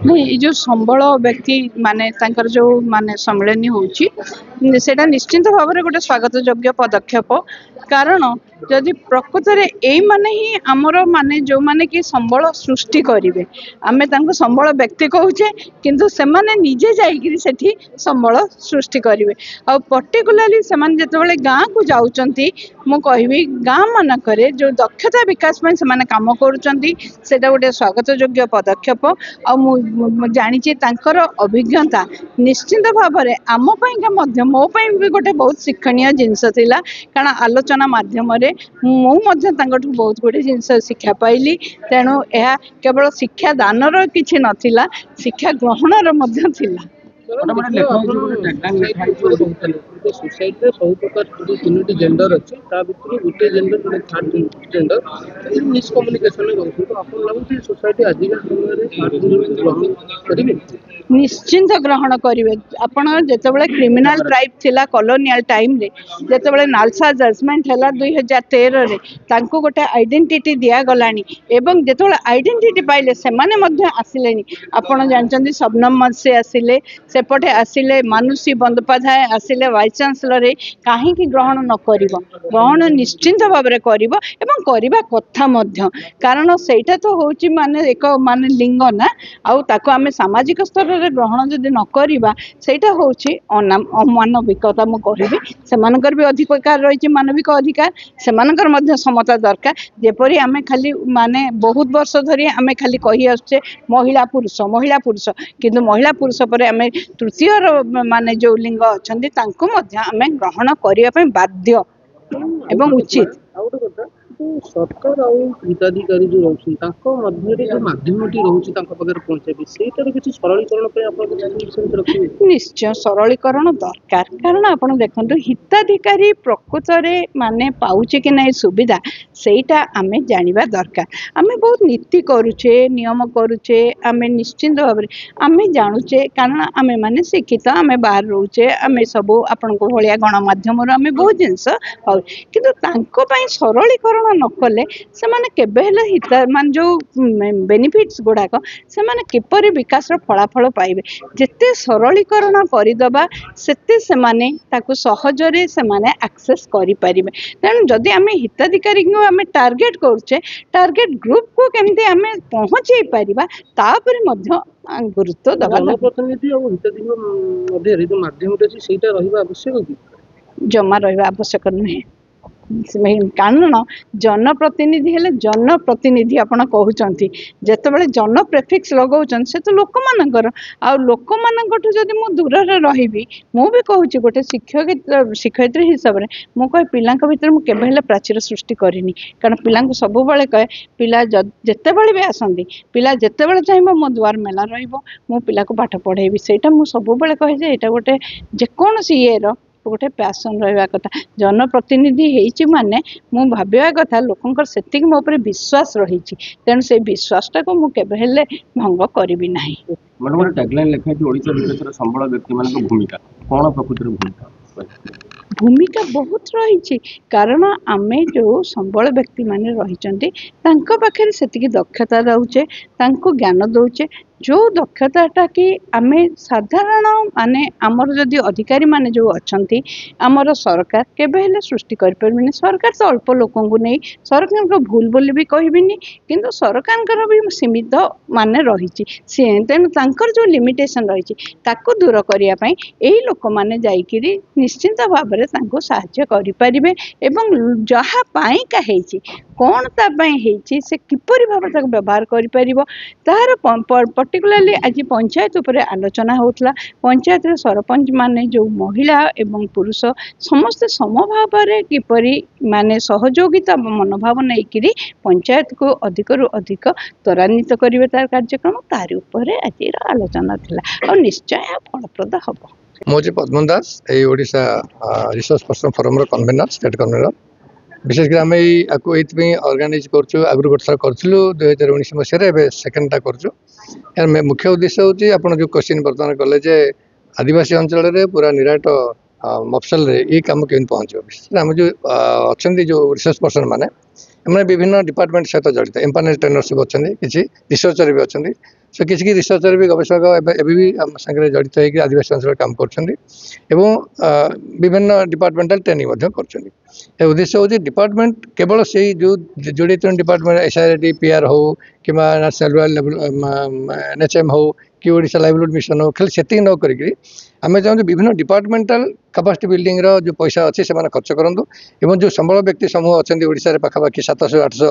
नहीं ये जो संबल व्यक्ति माने तांकर जो माने सम्मेलन होउची सेटा निश्चिंत भाव में गोटे स्वागत योग्य पदक्षेप कारण जदि प्रकृत में यही माने ही आमर माने जो माने कि संबल सृष्टि करेंगे आम संबल व्यक्ति कहूचे किंतु से माने निजे जाइकरी सेठी संबल सृष्टि करेंगे आ पर्टिकुलाली से माने जेतेबेले गाँ को जाउचंती मु कहबी गाँ मानकरे जो दक्षता विकास में से माने काम करूचंती सेटा गोटे स्वागत योग्य पदक्षेप आ मु जानिछि तांकर अभिज्ञता निश्चिंत भाव में आम पाइंका मध्य मो पाई भी गोटे बहुत शिक्षणीय जिनस थिला कारण आलोचना माध्यम रे मु मध्य तांकठु बहुत गोटे जिनस शिक्षा पाइली तेणु यह केवल शिक्षा दानर किछि नथिला शिक्षा ग्रहणर मध्य थिला सोसाइटी सब प्रकार तीनोटी जेंडर अच्छे गोटे जेंडर गोटे थर्ड जेंडर मिसकम्युनिकेशन लगुच सोसाइटी आजिका समय ग्रहण करेंगे निश्चिंत ग्रहण करेंगे आपण जितेबाला क्रिमिनाल ट्राइब थिला कॉलोनियल टाइम रे जितेबाला नालसा जजमेंट है 2013 रे तांको गोटे आइडेंटिटी दिया गलानी एवं जितेबाला आइडेंटिटी पाइले सेमाने मध्य आसिले आपण जानचंदी शबनम से आसिले सेपटे आसिले मानुषी बंदोपाध्याय आसिले वाइस चांसलर रे काहे कि ग्रहण न करिवो ग्रहण निश्चिंत भाव रे करिवो एवं करिबा कथा मध्य कारण सेटा तो होची माने एक माने लिंग ना आउ ताको आमे सामाजिक स्तर रे ग्रहण जदि न करिबा सेटा होची अमानविकता मु कहिबी सेमानकर भी अधिकार रही मानविक अधिकार सेमानकर मध्य समता दरकार जेपरी आमे खाली माने बहुत वर्ष धरी आमे खाली कहि आछे महिला पुरुष किंतु महिला पुरुष पर आमे तृतीय माने जो लिंग अछंती तांको मध्य आमे ग्रहण करिया पय बाध्य एवं उचित सरकार और हिताधिकारी जो रोचे जो माध्यमटी रोचे पहुंचे से सरलीकरण निश्चय सरलीकरण दरकार कारण आप देखो हिताधिकारी प्रकृत में माने पाउचे कि नहीं सुविधा सेटा आमे जानिबा दरकार आमे बहुत नीति करूचे नियम करूचे आमे निश्चिंत भाव में आमे जानुचे कारण आमे माने शिक्षित आमे बाहर रोचे आमे सब आपण को भलिया गणमाध्यम आमे बहुत जिनस किंतु तांको पई सरलीकरण न कले से माने केबे हेले हित मान जो बेनिफिट्स गुड़ाक से माने किपरि विकास फलाफल पाइबे जेते सरलीकरण करदबा सेते से माने ताकू सहजरे से माने एक्सेस करि परिबे तेणु जदि आमे हिताधिकारी को आमे टार्गेट करछे टार्गेट ग्रुप को केमते आमे पहुंचे परिबा तापर मध्य गुरुत्व दबा जनप्रतिनिधि और हिताधिकारी मध्य जो माध्यम सेटा रहिबा आवश्यक कि जमा रहिबा आवश्यक नहीं कारण जनप्रतिनिधि हेले जनप्रतिनिधि आपण कहउचंती जेतेबेले जन प्रेफिक्स लगाउचन से तो लोक मानकर आ लोक मानकठु जदि मु दूर रे रहिबी मु भी कहूची गोटे शिक्षयित्री हिसाब रे मु कहे पिलांक भीतर मु केबे हेले प्राचीर सृष्टि करिनी कारण पिलांक सब बेले कहे पिला जेतेबेले भी आसंदी पिला जेतेबेले चाहिबो मो द्वार मेला रहिबो मु पिला को पाठ पढाइबी सेटा मु सब बेले कहे जे एटा गोटे जे कोनसी येर गोटे पैसन रहा कथा जनप्रतिनिधि होइछि माने मु भाबिया कथा लोकंकर सेतिक मो ऊपर विश्वास रही तेणु से विश्वासटा को मु केबे हेले भंग करिवि नाही मैडम गोटे टैगलाइन लेखा कि ओडिशा विकासर संबल व्यक्ति मानक भूमिका कोन प्रकृतिर भूमिका बहुत रही कारण आमे जो संबल व्यक्ति माने रही पाखे से दक्षता दौचे ज्ञान दौचे जो दक्षताटा कि आमे साधारण माने आमर जदि अधिकारी माने जो अच्छी आमर सरकार केबे हेले सृष्टि करें सरकार तो अल्प लोकों को नहीं सरकार भूल बोली भी कहबिनी किंतु सरकार भी सीमित माने रही तेणु तांकर जो लिमिटेशन रही ताको दूर करने यही लोक माने जाइकिरी निश्चिंत भाव में तांको साहाय्य करें एवं जहाँ पाइका है कौन तापाई से किपरि भाव तक व्यवहार करिपरिबो तार पर्टिकुलरली आज पंचायत उपरे आलोचना होतला पंचायत रे सरपंच माने जो महिला एवं पुरुष समस्त समभाव रे किपरि माने सहयोगिता मनोभाव नैकिरी पंचायत को अधिक रु अधिक त्वरान्वित करिवे तार कार्यक्रम तार उपरे आज आलोचना थिला और निश्चय फलप्रद हबो। मोजे पद्मन दास ए ओडिशा रिसोर्स पर्सन फोरम रो कन्वेनर स्टेट कन्वेनर विशेषकर आम ये ऑर्गेनाइज कर आगु गोटे थर करूँ 2019 मसीह सेकेंडटा कर मुख्य उद्देश्य हूँ आप जो क्वेश्चन बर्तमान कले जे आदिवासी अंचल पूरा निराट मफसल ये कम के पहुँचे आम जो अच्छा जो रिसर्च पर्सन मैंने विभिन्न डिपार्टमेंट सहित जड़ित एम्पावरमेंट ट्रेनरशिप अच्छा किसी रिसर्चर भी अच्छा सो किसी रिसर्चर भी गवेषक एवं भी आम सागर जड़ित होकर आदिवासी अंचल काम कर विभिन्न डिपार्टमेंटाल ट्रेनिंग कर उद्देश्य हूँ डिपार्टमेंट केवल से जो जोड़े डिपार्टमेंट SRD PR हो कि नेशनल NHM हो कि ओडिशा लाइवलीहुड मिशन हो खाली से न करी आम चाहूँ विभिन्न डिपार्टमेंटाल कैपेसिटी बिल्डिंग जो पैसा अच्छे से खर्च करूँ जो संबल व्यक्ति समूह अच्छा पाखापाखि 700-800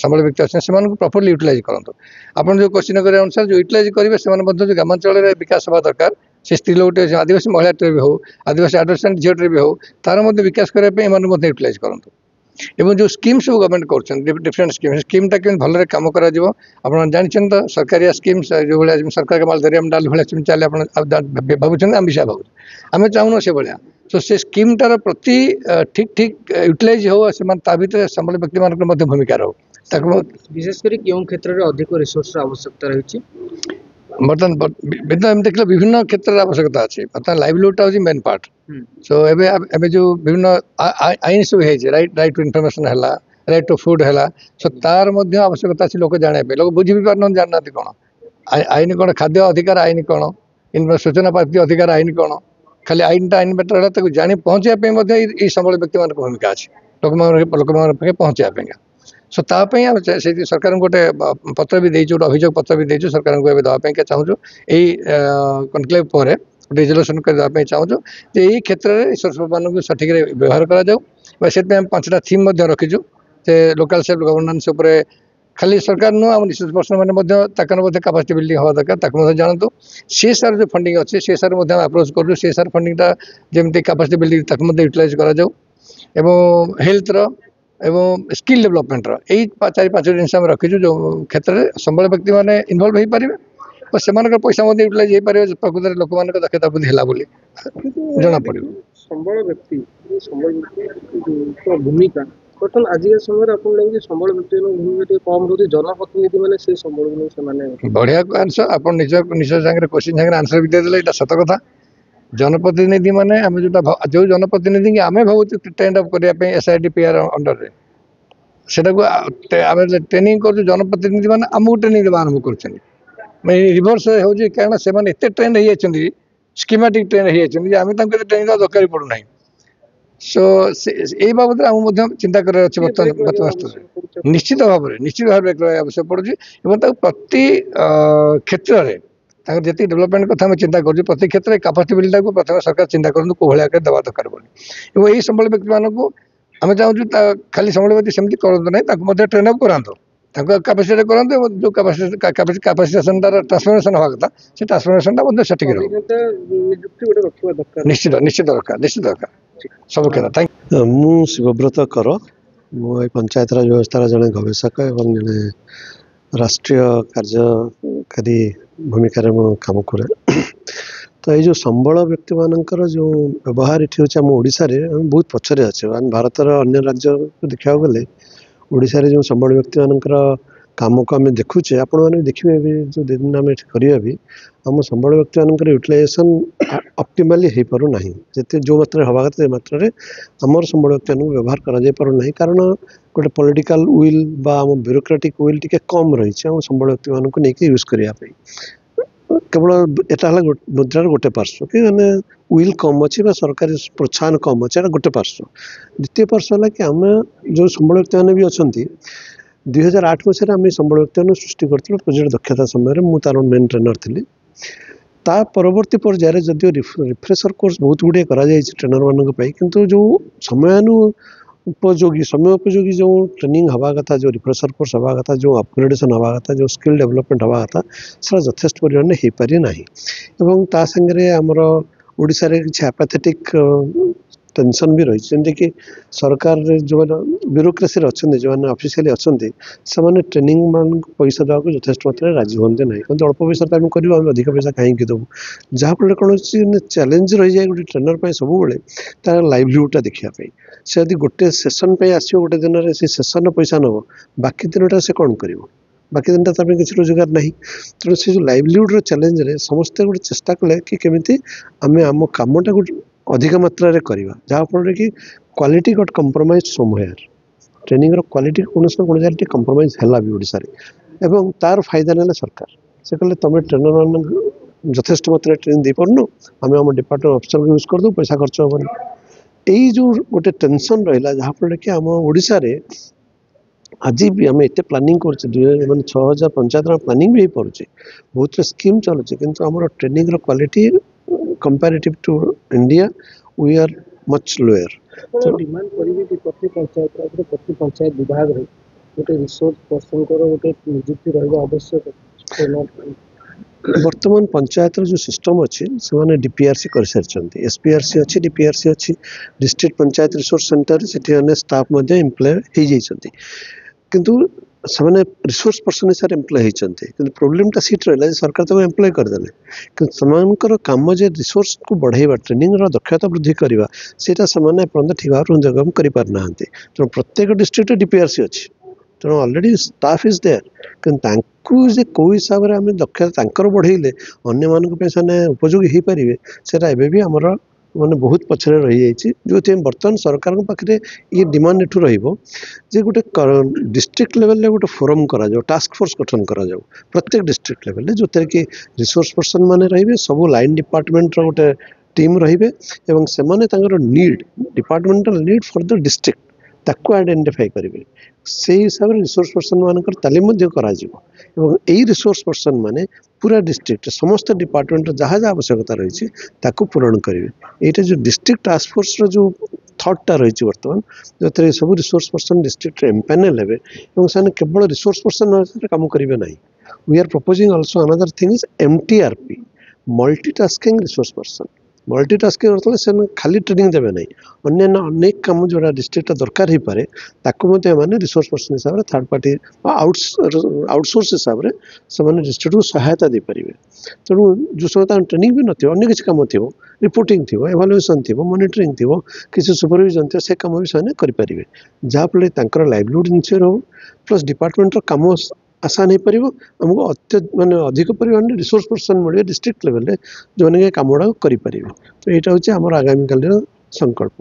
संबल व्यक्ति अच्छे से प्रॉपर्ली यूटिलाइज करूँ आपन जो क्वेश्चन कर अनुसार जो यूटिलाइज करेंगे से ग्रामांचल विकास हवा दरकार से स्त्री लोग आदिवासी महिला ट्रे भी हो आदिवासी आडोलेसेंट झील ट्रे भी हो तार विकास करने यूटिलाइज करूँ एवं जो स्कीम सब गवर्नमेंट कर डिफरेंट स्कीमटा केमी भल कम कर जानते तो सरकारी स्कीम्स जो भाई सरकार के माल दरियाम डाल भाई स्कीम चले भावुँ आम भी भाव आम चाहून से भाया तो से स्कीमटार प्रति ठीक ठीक यूटिलाइज हो भर संबल व्यक्ति भूमिका रो विशेषकर क्यों क्षेत्र में अधिक रिसोर्स आवश्यकता रही बर्तमान देखिए विभिन्न क्षेत्र आवश्यकता अच्छी बर्तमान लाइवलीहुड हूँ मेन पार्ट सो एवं जो विभिन्न आईन सब राइट टू इनफर्मेशन है राइट टू फूड है सो तार आवश्यकता अच्छी लोक जानापे लोग बुझी भी पार जानना कौन आईन कौन खाद्य अधिकार आईन कौन सूचना प्राप्ति अधिकार आईन कौन खाली आईनटा आईन बेटर है जानी पहुँचापी संबल व्यक्ति भूमिका अच्छी लोक पहुँचापी सो तापाई सरकार गोटे पत्र भी देचु अभियोग पत्र भी देचु सरकार को देवाई चाहूँ यही कनक्लेव पर रिजोल्यूशन करने चाहूँ यही क्षेत्र में रिसोर्स मान सठिक व्यवहार कर 5टा थीम रखीचु लोकल सेल्फ गवर्नेंस खाली सरकार नुह आम रिसोर्स पर्सन मैंने कैपेसिटी बिल्डिंग हवा दरकार जानतु CSR जो फंडिंग अच्छे CSR अप्रोच कर CSR फंडिंगटा जमी कैपेसिटी बिल्डिंग यूटिलाइज कर हेल्थ एवं स्किल डेवलपमेंट यही 4-5 जिन रखीचु जो क्षेत्र में संबल व्यक्ति मैंने इनवल्व हो पारे और से पैसा यूटिलाइज हो पारे प्रकृत लोक दक्षता वृद्धि है जना पड़ संबल व्यक्ति भूमिका बर्तमान आज समय आप लगे संबल व्यक्ति भूमिका कम रोचे जनप्रतिनिधि मैंने से संबल से बढ़िया आंसर आप निज क्वेश्चन सागर आंसर भी देदेले ये सत कथा जनप्रतिनिधि माने आम जो जनप्रतिनिधि की आम भावुँ ट्रेंड अप करने SRD PR अंडर रे से ट्रेनिंग कर जनप्रतिनिधि मैंने आमको ट्रेनिंग देवा आरंभ कर रिभर्स हो कारण से एत ट्रेंड हो स्कीमेटिक ट्रेंड होम ट्रेनिंग दरकार पड़ूना सो ये बाबद आम चिंता कर बर्तमान निश्चित भाव में आवश्यक पड़ू प्रति क्षेत्र में जी डेवलपमेंट कथा चिंता कर प्रति क्षेत्र में कैपेसिटी बिल्डिंग को प्रथम सरकार चिंता करूँ कौन आकार देवा दरकार बोली यही संबल व्यक्ति मानक आम चाहूँ खाली संबल व्यक्ति सेमती करूँ ना ट्रेन अप करातु कैपेसिटी करातु जो कैपेसिटेशन ट्रांसफॉर्मेशन हवा कथा से ट्रांसफॉर्मेशन सठिक निश्चित निश्चित दरकार सब क्षेत्र थैंक मु शिवव्रत कर मु पंचायत राज व्यवस्था जड़े गवेषक एवं जड़े राष्ट्रीय कार्यकारी भूमिका काम करे तो ये जो संबल व्यक्ति मानकर जो व्यवहार ये हूँ ओडिशा रे बहुत पछरे अच्छे भारतर अन्य राज्य को देखा गले ओडिशा रे जो संबल व्यक्ति मानकर काम को आम देखुचे आपण मैंने देखिए भी जो दिन आम करिया भी आम संबल व्यक्ति मानकर यूटिलाइजेशन ऑप्टिमली हो पारु नहीं जिते जो मात्रा हवा कथा मात्रा आमर संबल व्यक्ति मान व्यवहार करा पारु नहीं कारण गोटे पॉलिटिकल विल बा आम ब्यूरोक्रेटिक विल टिके कम रही है संबल व्यक्ति मान को लेकिन यूज करने केवल यहाँ मुद्रार गोटे पार्श्व कि मैंने विल कम अच्छी सरकारी प्रोत्साहन कम अच्छे गोटे पार्श्व द्वितीय पार्श्व है कि आम जो संबल व्यक्ति मैंने भी अच्छा 2008 मसीह आम संबल व्यक्ति मान सृष्टि करूँ प्रोजेक्ट दक्षता समय मुझे मेन ट्रेनर थी ता परवर्ती पर्यायर जदिव रिफ्रेशर कोर्स बहुत गुड़े ट्रेनर मान किंतु जो समय उपयोगी जो ट्रेनिंग हवा कथा जो रिफ्रेशर कोर्स हवा कथा जो अपग्रेडेशन हवा कथा जो स्किल डेवलपमेंट हवा कथा सारा यथेष्ट परिमाण हो पारि ना एवं ता संगे आमर ओडिशा रे किछि एपाथेटिक टेंशन भी रही जमी कि सरकार जो ब्यूरोक्रेसी अच्छा जो मैंने ऑफिशियली अच्छा से ट्रेनिंग मान पैसा देवा यथेष्ट मात्रा राजी हमें ना क्योंकि अल्प पैसा तो करूँ आम अधिक पैसा कहीं देवु जहाँफल कौन चैलेंज रही जाए गोटे ट्रेनर सब तार लाइवलीहुडा देखापी से यदि गोटे सेसन आसो गोटे दिन में से सेसन पैसा नब बाकी दिनटा से कौन कर बाकी दिन टाइम किसी रोजगार ना तेणु से जो लाइवलीहुड चैलेंज समस्ते गोटे चेष्टा कले कि केमी आम आम कमटा अधिक मात्रा करवा जहाँफल कि क्वालिटी गट कंप्रोमाइज समवेयर ट्रेनिंग क्वालिटी कौन ना कौन जगह कंप्रोमाइज है भी ओडिशा रे एवं तार फायदा ना सरकार से कहले तुम ट्रेनर मान यथेष्ट मात्रा ट्रेनिंग दे पार्न आम आम डिपार्टमेंट अफिसर को यूज करदे पैसा खर्च हेनी यही जो गोटे टेंशन रहा जहाँफल कि आम ओडिशा रे आज भी आम एत प्लानिंग कर 6000 पंचायत प्लानिंग भी हो पारे बहुत स्कीम चलुचे कि training quality comparative to India we are much lower तो डिमांड करेंगे कि प्रति पंचायत विभाग रे गोटे रिसोर्स पर्सन को गोटे नियुक्ति रहा आवश्यक वर्तमान पंचायत जो सिस्टम अच्छी से डीपीआरसी कर सारी एसपीआरसी अच्छी डीपीआरसी अच्छी डिस्ट्रिक्ट पंचायत रिसोर्स सेंटर से स्टाफ एम्प्लॉय हो जाती किंतु से रिसोर्स पर्सन हिसाब से एम्प्लॉय होती प्रोब्लेमटा सीट रहा सरकार तक एम्प्लॉय करदे कि कम जे रिसोर्स को बढ़ेवा ट्रेनिंग दक्षता वृद्धि करवा सेटा पर्यंत ठीक भाव जगह करना तेणु प्रत्येक डिस्ट्रिक्ट डीपीआरसी अच्छी तेणु ऑलरेडी स्टाफ इज देयर कि जे कौ हिसाब से आम दक्षता बढ़ेले अन्य मानी उपयोगी हो पारे सेटा एवं भी आमर माने बहुत पछरे रही जाइए जो बर्तमान सरकार पाखे ये डिमांड एठू जे गोटे डिस्ट्रिक्ट लेवल ले गोटे फोरम करा जाओ टास्क फोर्स गठन करा जाओ प्रत्येक डिस्ट्रिक्ट लेवल जो कि रिसोर्स पर्सन माने रहिबे सब लाइन डिपार्टमेंट रो गोटे टीम रहिबे एवं सेमाने तांकर need departmental need for the district ताकू आइडेंटिफाई करेंगे से हिसाब से रिसोर्स पर्सन मानकर तालीम यही रिसोर्स पर्सन माने पूरा डिस्ट्रिक्ट समस्त डिपार्टमेंट जहाँ जहाँ आवश्यकता रही पूरण करेंगे यहाँ जो डिस्ट्रिक्ट टास्क फोर्स रो जो थॉटटा रही बर्तमान जो सब रिसोर्स पर्सन डिस्ट्रिक्ट एम्पैनल हे केवल रिसोर्स पर्सन काम करेंगे ना we are proposing also another thing is MTRP multitasking resource person multitasking मतलब से खाली ट्रेनिंग देवे ना अन्य अनेक कम जोड़ा डिस्ट्रिक्ट दरकार हो पाए मैंने रिसोर्स पर्सन हिसाब से थर्ड पार्टी आउटसोर्स हिसाब से डिस्ट्रिक्ट को सहायता दे पारे तेणु जो सब ट्रेनिंग भी नथिबो अन्य किसी कम थी रिपोर्टिंग थी एभालुएसन थी मॉनिटरिंग थी किसी सुपरविजन थी से कम भी से करेंगे जहाँफल लाइवलीहुड इनश्योर हो प्लस डिपार्टमेंट कम आसान हो पार आमको माने अधिक परिमाण रिसोर्स पर्सन मिले डिस्ट्रिक्ट लेवल जो मैंने कम गुड़ा करें तो यहाँ हूँ आम आगामी काल संकल्प।